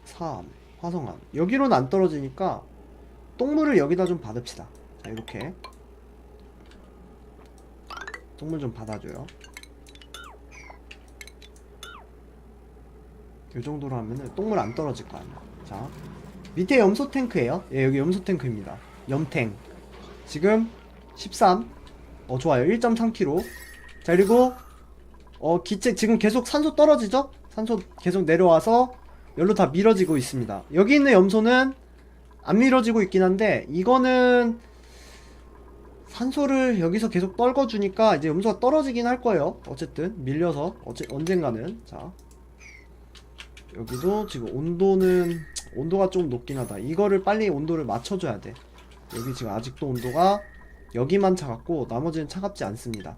3 화성암 여기로는 안 떨어지니까 똥물을 여기다 좀 받읍시다. 자 이렇게 똥물 좀 받아줘요. 이 정도로 하면은 똥물 안 떨어질 거 아니야. 자 밑에 염소 탱크예요. 예 여기 염소 탱크입니다. 염탱 지금 13 좋아요. 1.3kg. 자, 그리고 기체 지금 계속 산소 떨어지죠? 산소 계속 내려와서 여기로 다 밀어지고 있습니다. 여기 있는 염소는 안 밀어지고 있긴 한데, 이거는 산소를 여기서 계속 떨궈주니까 이제 염소가 떨어지긴 할 거예요. 어쨌든 밀려서 언젠가는. 자, 여기도 지금 온도가 좀 높긴 하다. 이거를 빨리 온도를 맞춰줘야 돼. 여기 지금 아직도 온도가 여기만 차갑고 나머지는 차갑지 않습니다.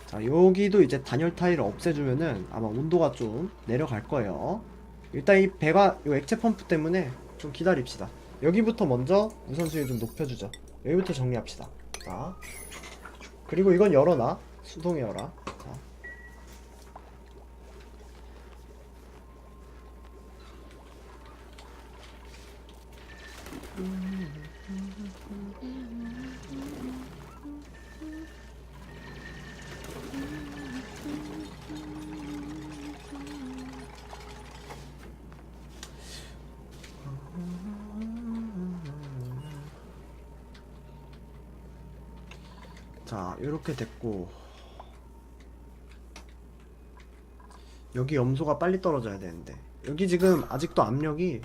자, 여기도 이제 단열 타일을 없애주면은 아마 온도가 좀 내려갈 거예요. 일단 이 배가 이 액체 펌프 때문에 좀 기다립시다. 여기부터 먼저 우선순위 좀 높여주죠. 여기부터 정리합시다. 자, 그리고 이건 열어놔. 수동에 열어. 자. 자, 요렇게 됐고, 여기 염소가 빨리 떨어져야 되는데, 여기 지금 아직도 압력이,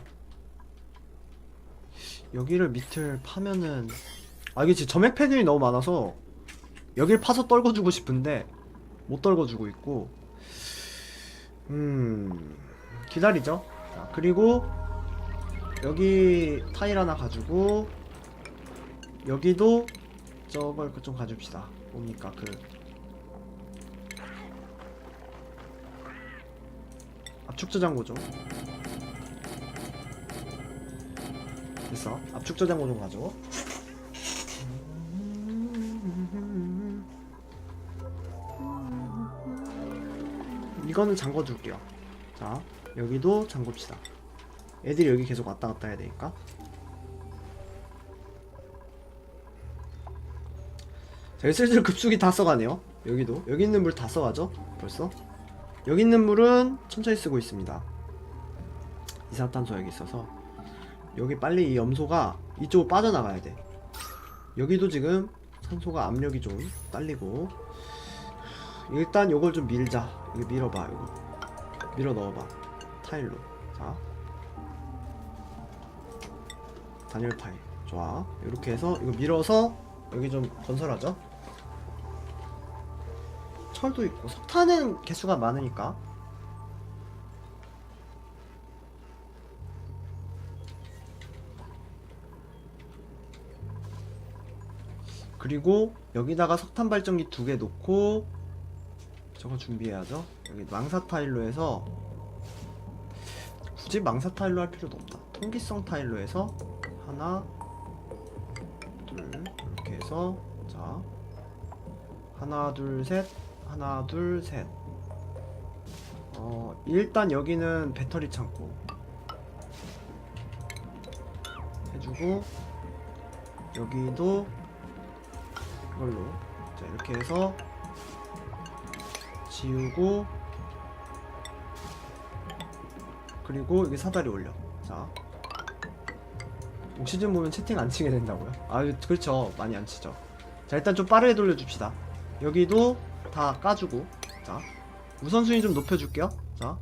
여기를 밑을 파면은, 이게 지금 점액 패널이 너무 많아서 여길 파서 떨궈주고 싶은데 못 떨궈주고 있고, 기다리죠. 자, 그리고 여기 타일 하나 가지고, 여기도 저걸 좀 가줍시다. 뭡니까, 압축 저장고 좀. 됐어. 압축 저장고 좀 가져. 이거는 잠궈줄게요. 자, 여기도 잠굽시다. 애들이 여기 계속 왔다 갔다 해야 되니까. 자, 슬슬 급수기 다 써가네요. 여기도. 여기 있는 물 다 써가죠? 벌써? 여기 있는 물은 천천히 쓰고 있습니다. 이산화탄소 여기 있어서. 여기 빨리 이 염소가 이쪽으로 빠져나가야 돼. 여기도 지금 산소가 압력이 좀 딸리고. 일단 요걸 좀 밀자. 이거 밀어봐. 이거 밀어 넣어봐. 타일로. 자, 단열 타일. 좋아. 이렇게 해서 이거 밀어서 여기 좀 건설하죠. 철도 있고 석탄은 개수가 많으니까. 그리고 여기다가 석탄 발전기 2개 놓고 저거 준비해야죠. 여기 망사 타일로 해서, 굳이 망사 타일로 할 필요도 없다. 통기성 타일로 해서 하나 둘 이렇게 해서, 자, 하나 둘 셋, 하나 둘 셋. 일단 여기는 배터리 창고 해주고, 여기도 이걸로, 자, 이렇게 해서 지우고, 그리고 여기 사다리 올려. 자, 옥시즌 보면 채팅 안 치게 된다고요? 그렇죠. 많이 안 치죠. 자, 일단 좀 빠르게 돌려줍시다. 여기도 다 까주고. 자, 우선순위 좀 높여줄게요. 자,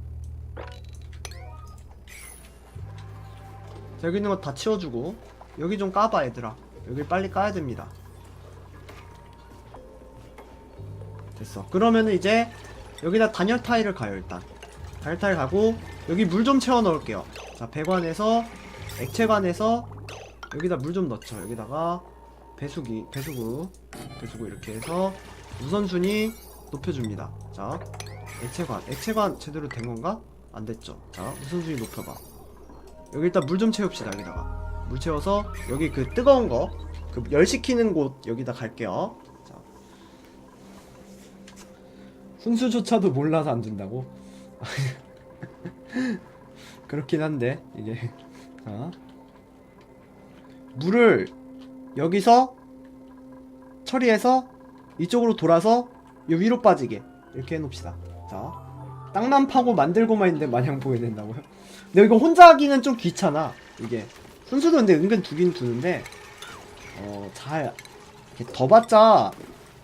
여기 있는 거 다 치워주고, 여기 좀 까봐 얘들아. 여기 빨리 까야 됩니다. 됐어. 그러면은 이제 여기다 단열 타일을 가요. 일단 단열 타일 가고, 여기 물 좀 채워 넣을게요. 자, 배관에서 액체관에서 여기다 물 좀 넣죠. 여기다가 배수구 이렇게 해서 우선순위 높여줍니다. 자, 액체관 제대로 된 건가? 안 됐죠. 자, 우선순위 높여봐. 여기 일단 물 좀 채웁시다. 여기다가 물 채워서 여기 그 뜨거운 거, 그 열 식히는 곳 여기다 갈게요. 자, 순수조차도 몰라서 안 준다고? 그렇긴 한데 이게. 자, 물을 여기서 처리해서 이쪽으로 돌아서 요 위로 빠지게 이렇게 해놓읍시다. 자, 땅만 파고 만들고만 있는데 마냥 보여낸다고요? 근데 이거 혼자 하기는 좀 귀찮아. 이게 순수도 근데 은근 두긴 두는데, 잘 이렇게 더 봤자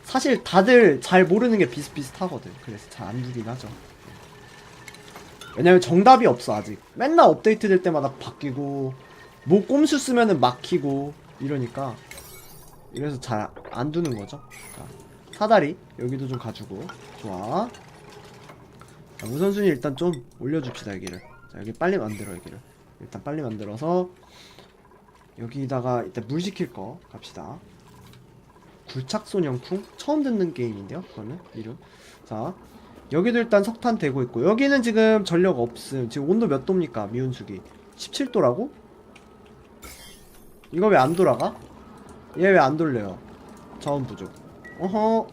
사실 다들 잘 모르는 게 비슷비슷하거든. 그래서 잘 안 두긴 하죠. 왜냐면 정답이 없어 아직. 맨날 업데이트 될 때마다 바뀌고 뭐 꼼수 쓰면은 막히고 이러니까 이래서 잘 안 두는 거죠. 자, 사다리 여기도 좀 가지고 좋아. 자, 우선순위 일단 좀 올려줍시다 여기를. 자 여기 빨리 만들어 여기를. 일단 빨리 만들어서 여기다가 일단 물 시킬 거 갑시다. 굴착소년쿵? 처음 듣는 게임인데요 그거는 이름. 자 여기도 일단 석탄 되고 있고 여기는 지금 전력 없음. 지금 온도 몇 도입니까 미온수기 17도라고? 이거 왜 안 돌아가? 얘 왜 안 돌려요? 자원 부족. 어허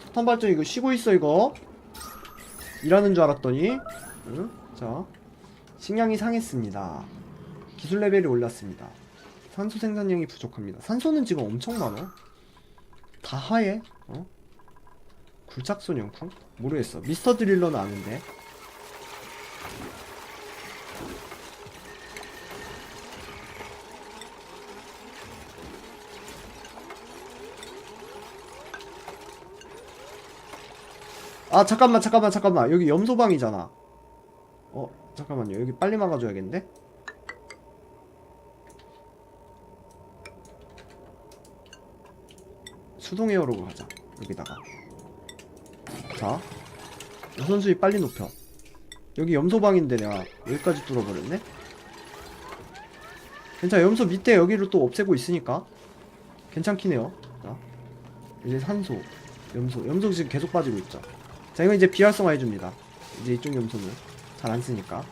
석탄 발전 이거 쉬고 있어 이거. 일하는 줄 알았더니 응? 자 식량이 상했습니다. 기술 레벨이 올랐습니다. 산소 생산량이 부족합니다. 산소는 지금 엄청 많아. 다 하얘? 어? 굴착소년쿵? 모르겠어. 미스터 드릴러는 아는데. 아 잠깐만 여기 염소방이잖아. 잠깐만요 여기 빨리 막아줘야겠는데? 수동 에어로그 가자 여기다가. 자 우선순위 빨리 높여. 여기 염소방인데 내가 여기까지 뚫어버렸네? 괜찮아 염소 밑에 여기를 또 없애고 있으니까 괜찮긴 해요. 자 이제 산소 염소 지금 계속 빠지고 있죠. 자 이건 이제 비활성화 해줍니다. 이제 이쪽 염소는 잘 안쓰니까.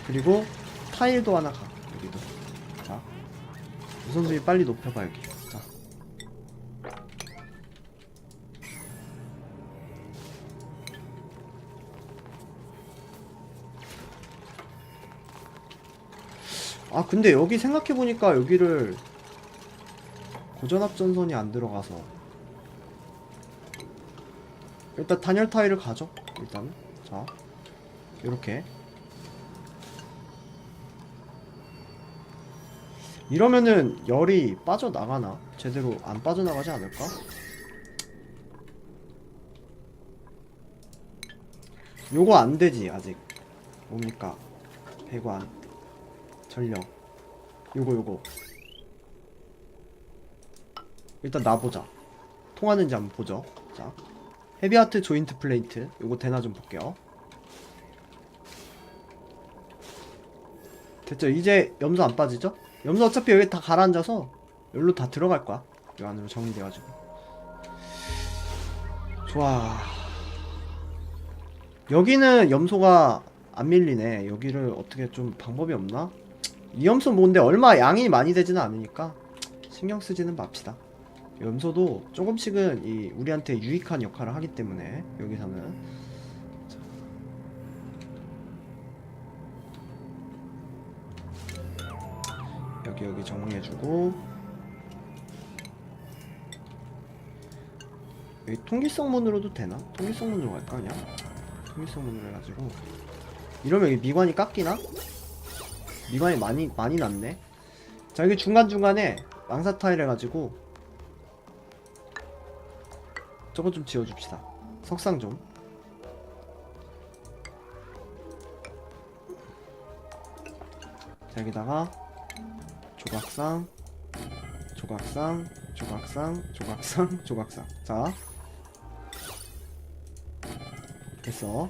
그리고 타일도 하나 가 여기도. 자 우선순위 빨리 높여봐 여기. 자 아 근데 여기 생각해보니까 여기를 고전압전선이 안 들어가서 일단 단열 타일을 가죠 일단. 자 요렇게 이러면은 열이 빠져나가나? 제대로 안 빠져나가지 않을까? 요거 안되지 아직. 뭡니까 배관 전력 요거 일단 놔보자. 통하는지 한번 보죠. 자 헤비하트 조인트 플레이트 요거 되나 좀 볼게요. 됐죠. 이제 염소 안 빠지죠? 염소 어차피 여기 다 가라앉아서 여기로 다 들어갈 거야. 이 안으로 정리돼가지고. 좋아. 여기는 염소가 안 밀리네. 여기를 어떻게 좀 방법이 없나? 이 염소 뭔데 얼마 양이 많이 되지는 않으니까 신경 쓰지는 맙시다. 염소도 조금씩은 이 우리한테 유익한 역할을 하기 때문에 여기서는. 여기 정리해주고 여기 통기성 문으로도 되나? 통기성 문으로 갈까 그냥? 통기성 문으로 해가지고 이러면 여기 미관이 깎이나? 미관이 많이 났네. 자 여기 중간중간에 망사 타일 해가지고 저거 좀 지어줍시다. 석상 좀. 자 여기다가 조각상 자 됐어.